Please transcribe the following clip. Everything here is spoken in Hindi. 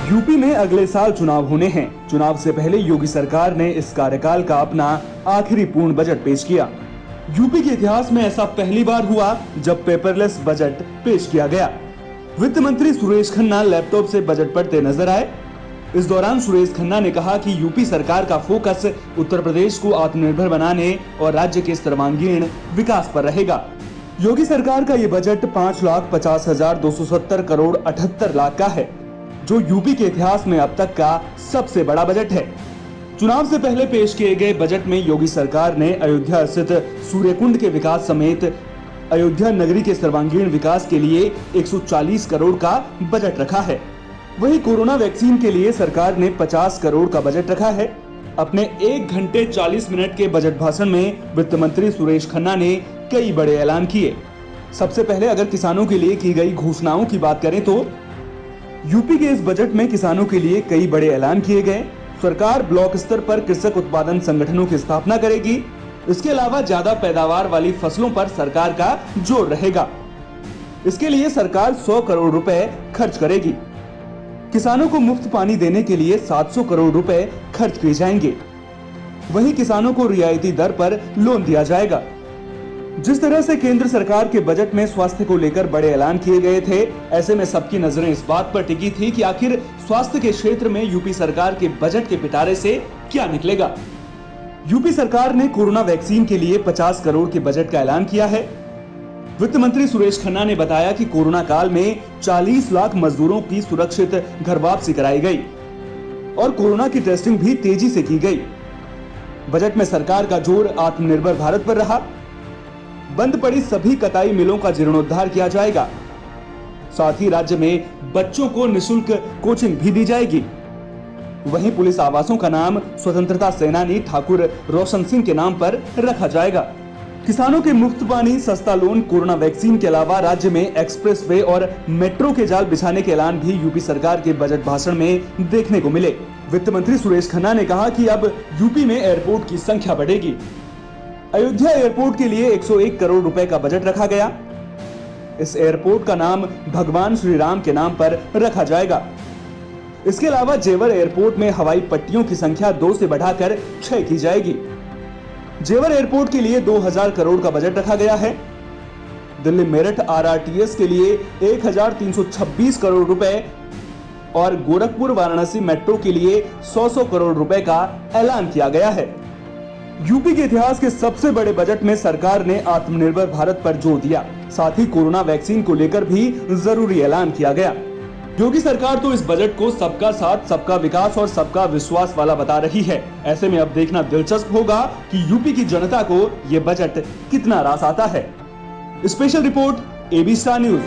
यूपी में अगले साल चुनाव होने हैं। चुनाव से पहले योगी सरकार ने इस कार्यकाल का अपना आखिरी पूर्ण बजट पेश किया। यूपी के इतिहास में ऐसा पहली बार हुआ जब पेपरलेस बजट पेश किया गया। वित्त मंत्री सुरेश खन्ना लैपटॉप से बजट पढ़ते नजर आए। इस दौरान सुरेश खन्ना ने कहा कि यूपी सरकार का फोकस उत्तर प्रदेश को आत्मनिर्भर बनाने और राज्य के सर्वांगीण विकास पर रहेगा। योगी सरकार का ये बजट 5,50,270 करोड़ 78 लाख का है, जो यूपी के इतिहास में अब तक का सबसे बड़ा बजट है। चुनाव से पहले पेश किए गए बजट में योगी सरकार ने अयोध्या स्थित सूर्यकुंड के विकास समेत अयोध्या नगरी के सर्वांगीण विकास के लिए 140 करोड़ का बजट रखा है। वहीं कोरोना वैक्सीन के लिए सरकार ने 50 करोड़ का बजट रखा है। अपने 1 घंटे 40 मिनट के बजट भाषण में वित्त मंत्री सुरेश खन्ना ने कई बड़े ऐलान किए। सबसे पहले अगर किसानों के लिए की गई घोषणाओं की बात करें तो यूपी के इस बजट में किसानों के लिए कई बड़े ऐलान किए गए। सरकार ब्लॉक स्तर पर कृषक उत्पादन संगठनों की स्थापना करेगी। इसके अलावा ज्यादा पैदावार वाली फसलों पर सरकार का जोर रहेगा। इसके लिए सरकार 100 करोड़ रुपए खर्च करेगी। किसानों को मुफ्त पानी देने के लिए 700 करोड़ रुपए खर्च किए जाएंगे। वहीं किसानों को रियायती दर पर लोन दिया जाएगा। जिस तरह से केंद्र सरकार के बजट में स्वास्थ्य को लेकर बड़े ऐलान किए गए थे, ऐसे में सबकी नजरें इस बात पर टिकी थी कि आखिर स्वास्थ्य के क्षेत्र में यूपी सरकार के बजट के पिटारे से क्या निकलेगा। यूपी सरकार ने कोरोना वैक्सीन के लिए 50 करोड़ के बजट का ऐलान किया है। वित्त मंत्री सुरेश खन्ना ने बताया कि कोरोना काल में 40 लाख मजदूरों की सुरक्षित घर वापसी कराई गई और कोरोना की टेस्टिंग भी तेजी से की गई। बजट में सरकार का जोर आत्मनिर्भर भारत पर रहा। बंद पड़ी सभी कताई मिलों का जीर्णोद्धार किया जाएगा। साथ ही राज्य में बच्चों को निःशुल्क कोचिंग भी दी जाएगी। वहीं पुलिस आवासों का नाम स्वतंत्रता सेनानी ठाकुर रोशन सिंह के नाम पर रखा जाएगा। किसानों के मुफ्त पानी, सस्ता लोन, कोरोना वैक्सीन के अलावा राज्य में एक्सप्रेसवे और मेट्रो के जाल बिछाने के ऐलान भी यूपी सरकार के बजट भाषण में देखने को मिले। वित्त मंत्री सुरेश खन्ना ने कहा कि अब यूपी में एयरपोर्ट की संख्या बढ़ेगी। अयोध्या एयरपोर्ट के लिए 101 करोड़ रुपए का बजट रखा गया। इस एयरपोर्ट का नाम भगवान श्री राम के नाम पर रखा जाएगा। इसके अलावा जेवर एयरपोर्ट में हवाई पट्टियों की संख्या 2 से बढ़ाकर 6 की जाएगी। जेवर एयरपोर्ट के लिए 2000 करोड़ का बजट रखा गया है। दिल्ली मेरठ आरआरटीएस के लिए 1326 करोड़ रुपए और गोरखपुर वाराणसी मेट्रो के लिए 100 करोड़ रुपए का ऐलान किया गया है। यूपी के इतिहास के सबसे बड़े बजट में सरकार ने आत्मनिर्भर भारत पर जोर दिया। साथ ही कोरोना वैक्सीन को लेकर भी जरूरी ऐलान किया गया। योगी सरकार तो इस बजट को सबका साथ, सबका विकास और सबका विश्वास वाला बता रही है। ऐसे में अब देखना दिलचस्प होगा कि यूपी की जनता को ये बजट कितना रास आता है। Special report AB Star news.